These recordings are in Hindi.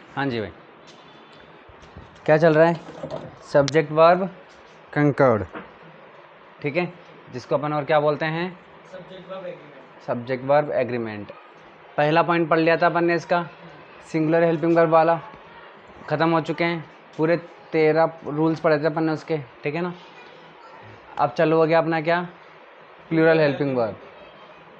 हाँ जी भाई, क्या चल रहा है? सब्जेक्ट वर्ब कंकर्ड, ठीक है, जिसको अपन और क्या बोलते हैं? Subject verb agreement. पहला पॉइंट पढ़ लिया था अपन ने इसका, सिंगुलर हेल्पिंग वर्ब वाला, ख़त्म हो चुके हैं। पूरे 13 रूल्स पढ़े थे अपन ने उसके, ठीक है ना। अब चालू हो गया अपना क्या? प्लूरल हेल्पिंग वर्ब,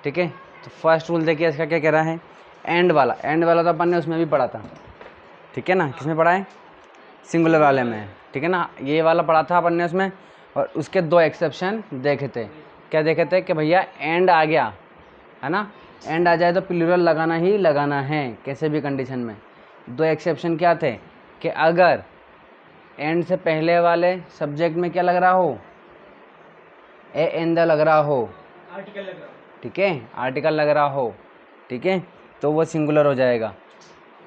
ठीक है। तो फर्स्ट रूल देखिए इसका क्या कह रहा है? एंड वाला, एंड वाला तो अपन ने उसमें भी पढ़ा था, ठीक है ना। किसमें पढ़ा है? सिंगुलर वाले में, ठीक है ना। ये वाला पढ़ा था अपन ने उसमें, और उसके 2 एक्सेप्शन देखे थे। क्या देखे थे? कि भैया एंड आ गया है ना, एंड आ जाए तो प्लूरल लगाना ही लगाना है कैसे भी कंडीशन में। 2 एक्सेप्शन क्या थे? कि अगर एंड से पहले वाले सब्जेक्ट में क्या लग रहा हो? ए एन द लग रहा हो, आर्टिकल लग रहा हो, ठीक है, आर्टिकल लग रहा हो, ठीक है, तो वो सिंगुलर हो जाएगा।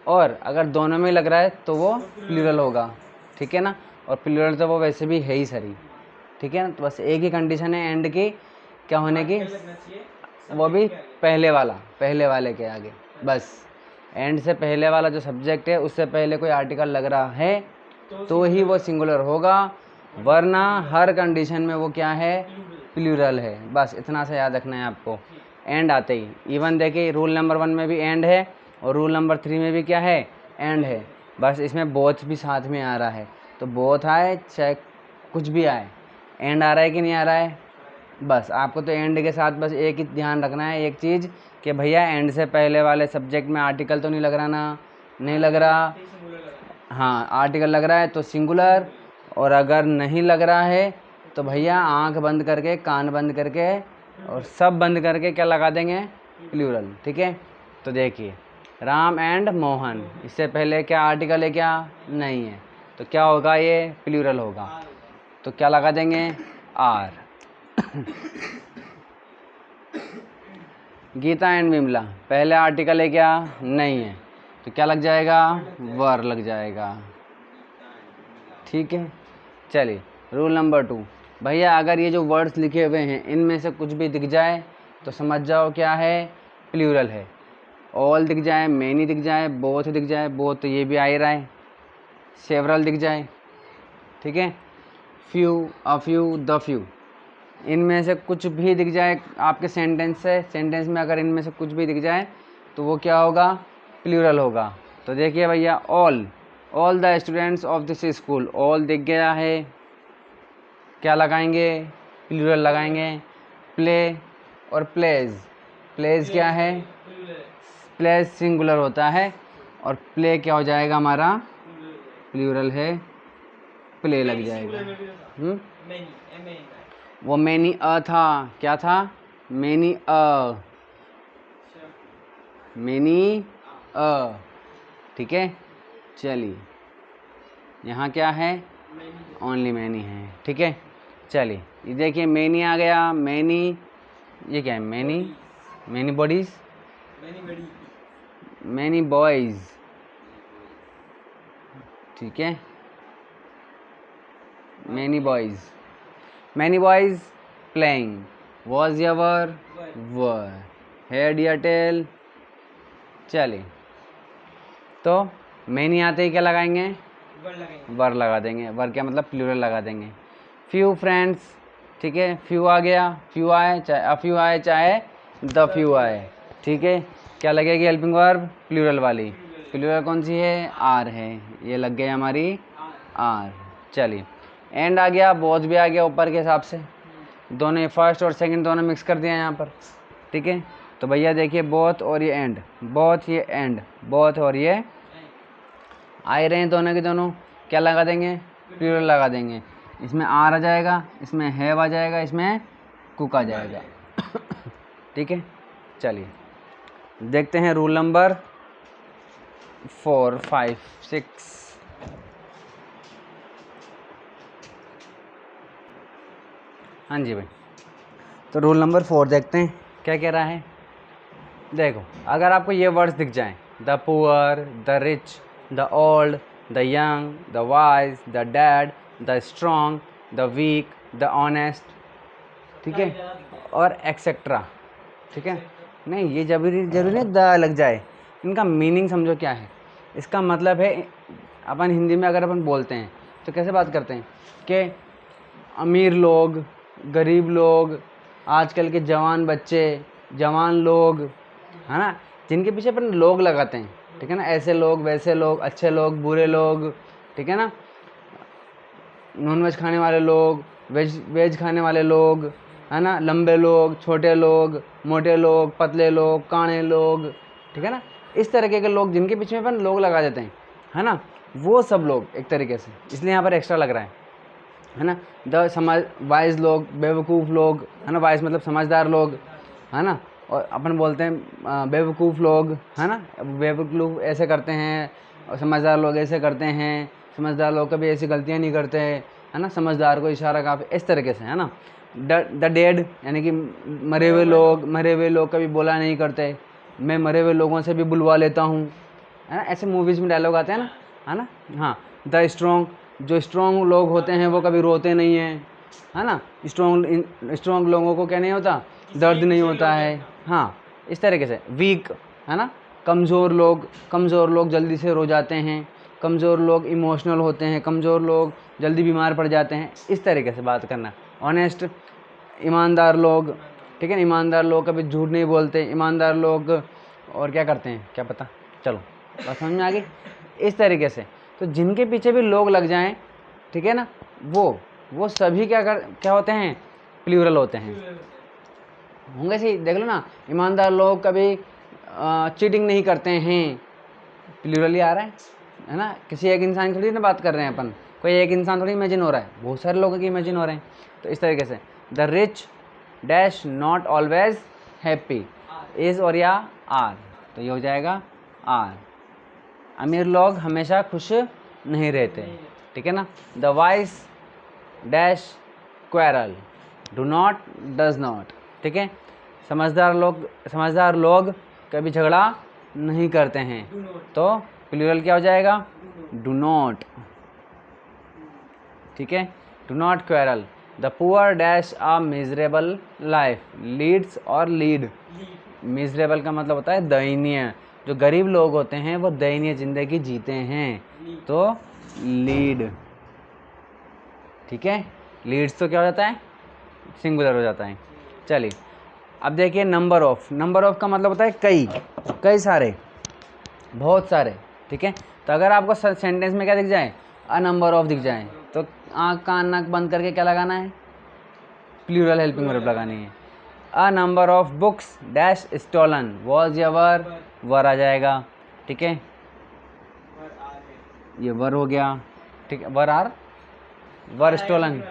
और अगर दोनों में लग रहा है तो वो प्लूरल होगा, ठीक है ना। और प्लूरल तो वो वैसे भी है ही सरी, ठीक है ना। तो बस एक ही कंडीशन है एंड की, क्या होने की? आर्टिकल लगना चाहिए वो भी subject के आगे। पहले वाला, पहले वाले के आगे। बस एंड से पहले वाला जो सब्जेक्ट है उससे पहले कोई आर्टिकल लग रहा है तो ही वो सिंगुलर होगा, वरना हर कंडीशन में वो क्या है? प्लूरल है। बस इतना सा याद रखना है आपको, एंड आते ही। इवन देखिए रूल नंबर 1 में भी एंड है और रूल नंबर 3 में भी क्या है? एंड है। बस इसमें बोथ भी साथ में आ रहा है, तो बोथ आए चाहे कुछ भी आए, एंड आ रहा है कि नहीं आ रहा है? बस आपको तो एंड के साथ बस एक ही ध्यान रखना है, एक चीज़, कि भैया एंड से पहले वाले सब्जेक्ट में आर्टिकल तो नहीं लग रहा ना, नहीं लग रहा। हाँ, आर्टिकल लग रहा है तो सिंगुलर, और अगर नहीं लग रहा है तो भैया आंख बंद करके, कान बंद करके और सब बंद करके क्या लगा देंगे? प्लूरल, ठीक है। तो देखिए राम एंड मोहन, इससे पहले क्या आर्टिकल है? क्या नहीं है, तो क्या होगा? ये प्लूरल होगा, तो क्या लगा देंगे? आर। गीता एंड विमला, पहले आर्टिकल है क्या? नहीं है, तो क्या लग जाएगा? वर लग जाएगा, ठीक है। चलिए रूल नंबर 2, भैया अगर ये जो वर्ड्स लिखे हुए हैं इनमें से कुछ भी दिख जाए तो समझ जाओ क्या है? प्लूरल है। ऑल दिख जाए, मैनी दिख जाए, बोथ दिख जाए, बोथ तो ये भी आ ही रहा है, सेवरल दिख जाए, ठीक है, few, a few, the few, इनमें से कुछ भी दिख जाए आपके सेंटेंस में अगर इनमें से कुछ भी दिख जाए तो वो क्या होगा? प्लूरल होगा। तो देखिए भैया all the students of this school, all दिख गया है, क्या लगाएंगे? प्लूरल लगाएंगे। प्ले और प्लेज, प्लेज क्या है? प्लेज सिंगुलर होता है, और प्ले क्या हो जाएगा हमारा? प्लूरल है, प्ले लग जाएगा। वो मैनी अ था, क्या था? मैनी अ, मैनी अ, ठीक है। चलिए यहाँ क्या है? ओनली मैनी है, ठीक है। चलिए ये देखिए मैनी आ गया, मैनी, ये क्या है? Many, many bodies, many boys, ठीक है, many boys, many boys playing, was your, were, head या टेल। चलिए तो मैनी आते ही क्या लगाएंगे? वर लगा देंगे। वर क्या मतलब? प्लूरल लगा देंगे। फ्यू फ्रेंड्स, ठीक है, फ्यू आ गया, फ्यू आए चाहे अ फ्यू आए चाहे द फ्यू आए, ठीक है। क्या लगेगी हेल्पिंग वर्ब? प्लूरल वाली। प्लूरल कौन सी है? आर है, ये लग गई हमारी आर। चलिए एंड आ गया, बोथ भी आ गया ऊपर के हिसाब से, दोनों फर्स्ट और सेकंड दोनों मिक्स कर दिया यहाँ पर, ठीक है। तो भैया देखिए बोथ और ये एंड, बोथ ये एंड, बोथ और ये आ रहे हैं दोनों के दोनों, क्या लगा देंगे? प्लूरल लगा देंगे। इसमें आर आ जाएगा, इसमें हैव आ जाएगा, इसमें कुक आ जाएगा, ठीक है। चलिए देखते हैं रूल नंबर 4, 5, 6। हाँ जी भाई, तो रूल नंबर 4 देखते हैं क्या कह रहा है। देखो अगर आपको ये वर्ड्स दिख जाएं, the poor, the rich, the old, the young, the wise, the dead, the strong, the weak, the honest, ठीक है, और एक्सेट्रा, ठीक है। नहीं ये जरूरी द लग जाए, इनका मीनिंग समझो क्या है। इसका मतलब है अपन हिंदी में अगर अपन बोलते हैं तो कैसे बात करते हैं कि अमीर लोग, गरीब लोग, आजकल के जवान बच्चे, जवान लोग, है ना, जिनके पीछे अपन लोग लगाते हैं, ठीक है ना, ऐसे लोग, वैसे लोग, अच्छे लोग, बुरे लोग, ठीक है ना, नॉन वेज खाने वाले लोग, वेज खाने वाले लोग, है ना, लंबे लोग, छोटे लोग, मोटे लोग, पतले लोग, काणे लोग, ठीक है ना, इस तरीके के लोग जिनके पीछे अपन लोग लगा देते हैं, है ना, वो सब लोग एक तरीके से, इसलिए यहाँ पर एक्स्ट्रा लग रहा है ना। द समझ वाइज लोग, बेवकूफ़ लोग, है ना, वाइज मतलब समझदार लोग, है ना, और अपन बोलते हैं बेवकूफ़ लोग, है ना, बेवकूफ़ ऐसे करते हैं और समझदार लोग ऐसे करते हैं, समझदार लोग कभी ऐसी गलतियाँ नहीं करते, है ना, समझदार को इशारा काफ़ी इस तरीके से, है ना। द डेड यानी कि मरे हुए लोग कभी बोला नहीं करते, मैं मरे हुए लोगों से भी बुलवा लेता हूँ, है ना, ऐसे मूवीज़ में डायलॉग आते हैं ना, है ना। हाँ, द स्ट्रॉन्ग, जो स्ट्रॉन्ग लोग होते हैं वो कभी रोते नहीं हैं, है ना, स्ट्रॉन्ग लोगों को क्या नहीं होता, दर्द नहीं होता है। हाँ, इस तरीके से वीक, है ना, कमज़ोर लोग जल्दी से रो जाते हैं, कमज़ोर लोग इमोशनल होते हैं, कमज़ोर लोग जल्दी बीमार पड़ जाते हैं, इस तरीके से बात करना। ऑनेस्ट, ईमानदार लोग, ठीक है ना, ईमानदार लोग कभी झूठ नहीं बोलते, ईमानदार लोग और क्या करते हैं क्या पता, चलो बात समझ में आ गई। इस तरीके से तो जिनके पीछे भी लोग लग जाएं, ठीक है ना, वो सभी क्या होते हैं, प्लूरल होते हैं, होंगे सही। देख लो ना, ईमानदार लोग कभी चीटिंग नहीं करते हैं, प्लूरल ही आ रहा है ना, किसी एक इंसान की थोड़ी ना बात कर रहे हैं अपन, कोई एक इंसान थोड़ी इमेजिन हो रहा है, बहुत सारे लोगों की इमेजिन हो रहे हैं। तो इस तरीके से the rich dash not always happy, is और या आर, तो ये हो जाएगा आर। अमीर लोग हमेशा खुश नहीं रहते, ठीक है ना। The vice dash quarrel, do not does not, ठीक है, समझदार लोग कभी झगड़ा नहीं करते हैं, तो प्लूरल क्या हो जाएगा, डू नॉट, ठीक है, do not quarrel. The poor dash a miserable life, leads और लीड, मिजरेबल का मतलब होता है दयनीय, जो गरीब लोग होते हैं वो दयनीय जिंदगी जीते हैं, तो लीड, ठीक है। लीड्स तो क्या हो जाता है, सिंगुलर हो जाता है। चलिए अब देखिए नंबर ऑफ का मतलब होता है कई सारे, बहुत सारे, ठीक है। तो अगर आपको सेंटेंस में क्या दिख जाए, अ नंबर ऑफ दिख जाए, तो आँख कान नाक बंद करके क्या लगाना है, प्लूरल हेल्पिंग वर्ब लगानी है। A number of books dash stolen, was या वर आ जाएगा, ठीक है, ये वर हो गया, ठीक है, वर स्टॉलन,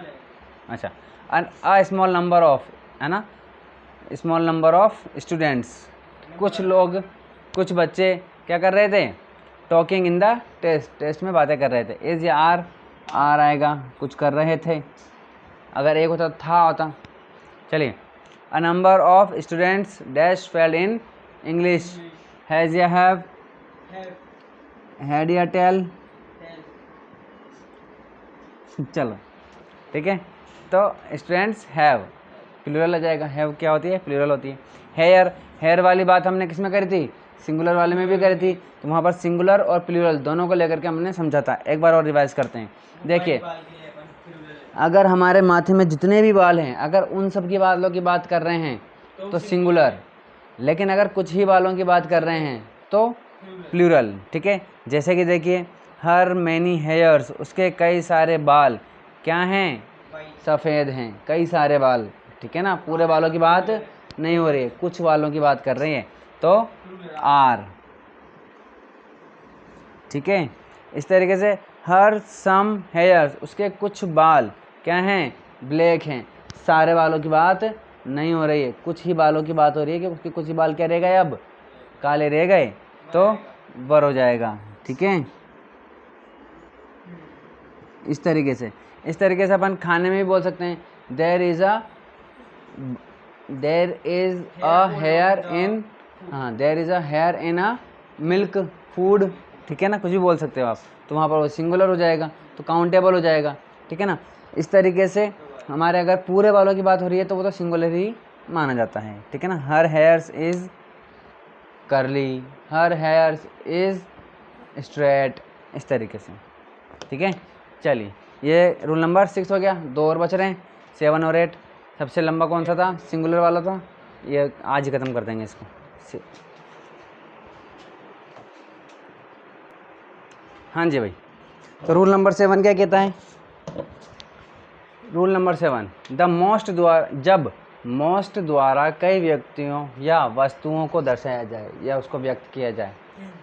अच्छा। अ स्मॉल नंबर ऑफ, है ना, स्मॉल नंबर ऑफ स्टूडेंट्स, कुछ बच्चे क्या कर रहे थे, टॉकिंग इन द टेस्ट में बातें कर रहे थे, इज या आर आएगा, कुछ कर रहे थे, अगर एक होता था होता। चलिए, a number of students dash fail in English, has या हैव, हैड या टेल, चलो ठीक है। तो स्टूडेंट्स हैव प्लूरल आ जाएगा, हैव क्या होती है, प्लूरल होती है। हेयर वाली बात हमने किस में करी थी, सिंगुलर वाले में भी करी थी, तो वहाँ पर सिंगुलर और प्लूरल दोनों को लेकर के हमने समझा था। एक बार और रिवाइज करते हैं। देखिए, अगर हमारे माथे में जितने भी बाल हैं, अगर उन सब की बालों की बात कर रहे हैं तो सिंगुलर, लेकिन अगर कुछ ही बालों की बात कर रहे हैं तो प्लूरल, ठीक है। जैसे कि देखिए, हर मैनी हेयर्स, उसके कई सारे बाल क्या हैं, सफ़ेद हैं, कई सारे बाल, ठीक है ना, पूरे बालों की बात नहीं हो रही है, कुछ बालों की बात कर रही है, तो आर, ठीक है। इस तरीके से हर सम हेयर्स, उसके कुछ बाल क्या हैं, ब्लैक हैं, सारे बालों की बात नहीं हो रही है, कुछ ही बालों की बात हो रही है कि उसके कुछ ही बाल क्या रह गए, अब काले रह गए, तो वर हो जाएगा, ठीक है। इस तरीके से अपन खाने में भी बोल सकते हैं, there is a hair in, हाँ, there is a hair in a milk food, ठीक है ना, कुछ भी बोल सकते हो आप, तो वहाँ पर वो सिंगुलर हो जाएगा, तो काउंटेबल हो जाएगा, ठीक है ना। इस तरीके से हमारे अगर पूरे बालों की बात हो रही है तो वो तो सिंगुलर ही माना जाता है, ठीक है ना। हर हेयर्स इज़ करली, हर हेयर्स इज़ स्ट्रेट, इस तरीके से, ठीक है। चलिए ये रूल नंबर 6 हो गया, 2 और बच रहे हैं, 7 और 8। सबसे लंबा कौन सा था? सिंगुलर वाला था। ये आज ही ख़त्म कर देंगे इसको। हाँ जी भाई, तो रूल नंबर 7 क्या कहता है? रूल नंबर 7, द मोस्ट द्वारा, जब मोस्ट द्वारा कई व्यक्तियों या वस्तुओं को दर्शाया जाए या उसको व्यक्त किया जाए।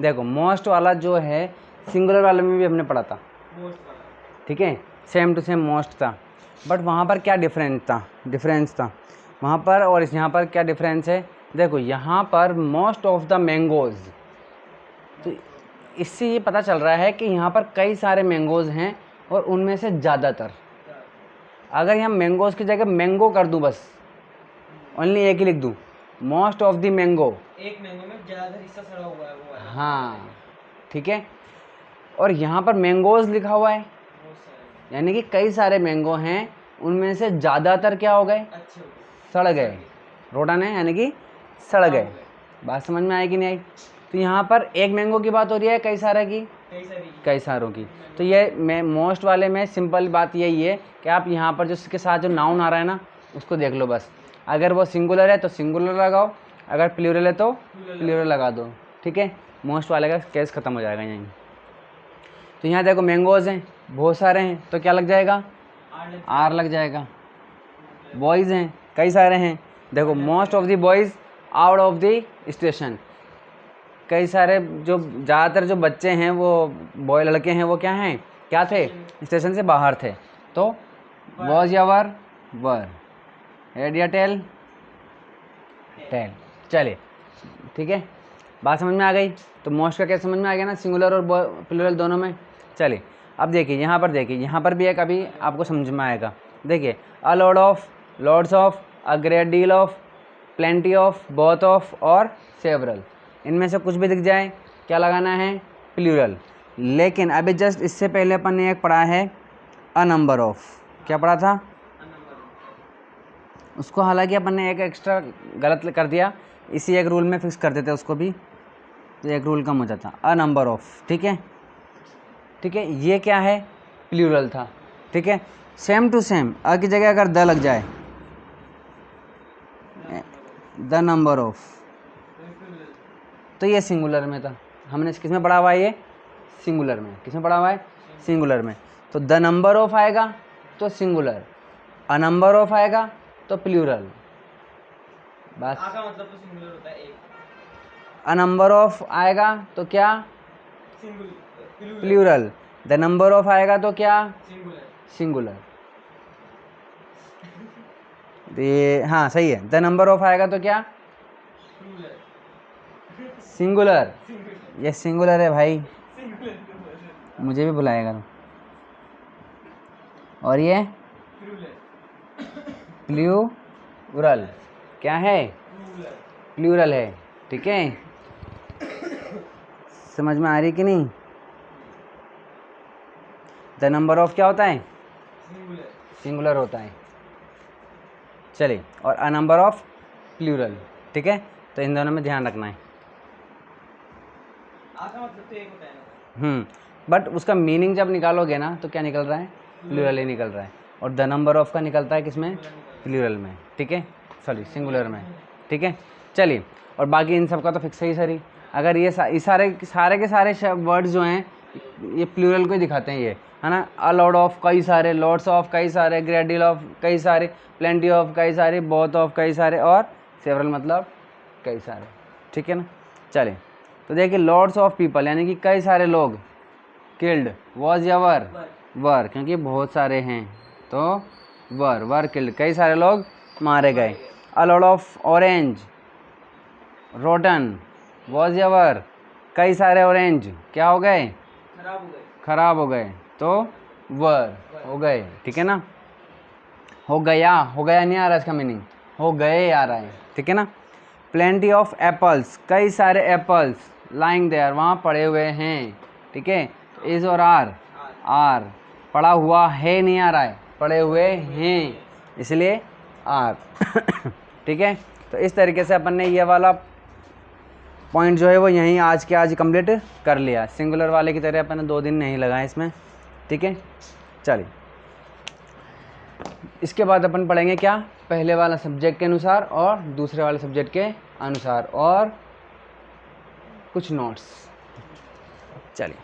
देखो मोस्ट वाला जो है सिंगुलर वाले में भी हमने पढ़ा था, ठीक है, सेम टू सेम मोस्ट था, बट वहाँ पर क्या डिफरेंस था वहाँ पर और इस यहाँ पर क्या डिफरेंस है? देखो यहाँ पर मोस्ट ऑफ द मैंगोज़, तो इससे ये पता चल रहा है कि यहाँ पर कई सारे मैंगोज़ हैं और उनमें से ज़्यादातर। अगर यहाँ मैंगोज़ की जगह मैंगो कर दूँ, बस ओनली एक ही लिख दूँ, मोस्ट ऑफ द मैंगो, एक मैंगो में ज़्यादातर हिस्सा सड़ा हुआ है वो वाला। हाँ ठीक है। और यहाँ पर मैंगोज़ लिखा हुआ है, यानी कि कई सारे मैंगो हैं, उनमें से ज़्यादातर क्या हो गए? अच्छे हो गए, सड़ गए, रोटन है, यानी कि सड़ गए। बात समझ में आई कि नहीं आई? तो यहाँ पर एक मैंगो की बात हो रही है, कई सारे की, कई सारों की। तो ये मैं मोस्ट वाले में सिंपल बात यही है कि आप यहाँ पर जो इसके साथ जो नाउन आ रहा है ना, उसको देख लो बस। अगर वो सिंगुलर है तो सिंगुलर लगाओ, अगर प्लूरल है तो प्लूरल लगा दो, ठीक है। मोस्ट वाले का केस ख़त्म हो जाएगा यहीं। तो यहाँ देखो मैंगोज़ हैं, बहुत सारे हैं, तो क्या लग जाएगा? आर लग जाएगा। बॉयज़ हैं, कई सारे हैं, देखो most of the boys out of the station, कई सारे जो ज़्यादातर जो बच्चे हैं वो बॉय लड़के हैं वो क्या हैं, क्या थे? स्टेशन से बाहर थे। तो वॉज या वर? हेड या टेल? टेल। चलिए ठीक है, बात समझ में आ गई। तो मोस्ट का क्या समझ में आ गया ना, सिंगुलर और प्लूरल दोनों में। चलिए अब देखिए यहाँ पर, देखिए यहाँ पर भी एक अभी आपको समझ में आएगा। देखिए a lot of, lots of, a great deal of, plenty of, both of और सेवरल, इनमें से कुछ भी दिख जाए क्या लगाना है? प्लूरल। लेकिन अभी जस्ट इससे पहले अपन ने एक पढ़ा है अ नंबर ऑफ, क्या पढ़ा था? उसको हालांकि अपन ने एक एक्स्ट्रा गलत कर दिया, इसी एक रूल में फिक्स कर देते उसको भी, तो एक रूल कम हो जाता। अ नंबर ऑफ, ठीक है, ठीक है, ये क्या है? प्लूरल था, ठीक है। सेम टू सेम अ की जगह अगर द लग जाए, द नंबर ऑफ, तो ये सिंगुलर में था। हमने किस में पढ़ा हुआ है? ये सिंगुलर में। किस में पढ़ा हुआ है? सिंगुलर में। तो द नंबर ऑफ आएगा तो सिंगुलर, अ नंबर ऑफ आएगा तो प्लूरल। बस आका मतलब तो सिंगुलर होता है एक, अ नंबर ऑफ आएगा तो क्या? प्लूरल। द नंबर ऑफ आएगा तो क्या? सिंगुलर। ये हाँ सही है, द नंबर ऑफ आएगा तो क्या? सिंगुलर। ये सिंगुलर है भाई, मुझे भी बुलाएगा। और ये प्लूरल क्या है? प्लूरल है, ठीक है। समझ में आ रही कि नहीं? द नंबर ऑफ क्या होता है? सिंगुलर होता है। चलिए, और अ नंबर ऑफ प्लूरल, ठीक है। तो इन दोनों में ध्यान रखना है। आका मतलब तो एक होता है ना, बट उसका मीनिंग जब निकालोगे ना तो क्या निकल रहा है? प्लूरल ही निकल रहा है। और द नंबर ऑफ का निकलता है किसमें? प्लूरल में, ठीक है, सॉरी सिंगुलर में, ठीक है। चलिए, और बाकी इन सब का तो फिक्स ही सही। अगर ये सारे के सारे वर्ड्स जो हैं ये प्लूरल को ही दिखाते हैं, ये है ना। अ लॉट ऑफ कई सारे, लॉट्स ऑफ कई सारे, ग्रेट डील ऑफ कई सारे, प्लेंटी ऑफ कई सारे, बोथ ऑफ कई सारे और सेवरल मतलब कई सारे, ठीक है ना। चलिए, तो देखिए लॉट्स ऑफ पीपल यानी कि कई सारे लोग, किल्ड वॉज या वर क्योंकि बहुत सारे हैं तो वर किल्ड, कई सारे लोग मारे गए। A lot of orange rotten was या वर, कई सारे ऑरेंज क्या हो गए? खराब हो गए तो वर हो गए, ठीक है ना। हो गया नहीं आ रहा इसका मीनिंग, हो गए आ रहा है, ठीक है ना। प्लेंटी ऑफ एप्पल्स, कई सारे एप्पल्स लाइंग देयर, वहाँ पड़े हुए हैं, ठीक है। इज और आर पड़ा हुआ है नहीं आ रहा है, पड़े हुए हैं इसलिए आर ठीक है। तो इस तरीके से अपन ने ये वाला पॉइंट जो है वो यहीं आज के आज कंप्लीट कर लिया। सिंगुलर वाले की तरह अपन ने 2 दिन नहीं लगाए इसमें, ठीक है। चलिए इसके बाद अपन पढ़ेंगे क्या, पहले वाला सब्जेक्ट के अनुसार और दूसरे वाले सब्जेक्ट के अनुसार और कुछ नोट्स। चलिए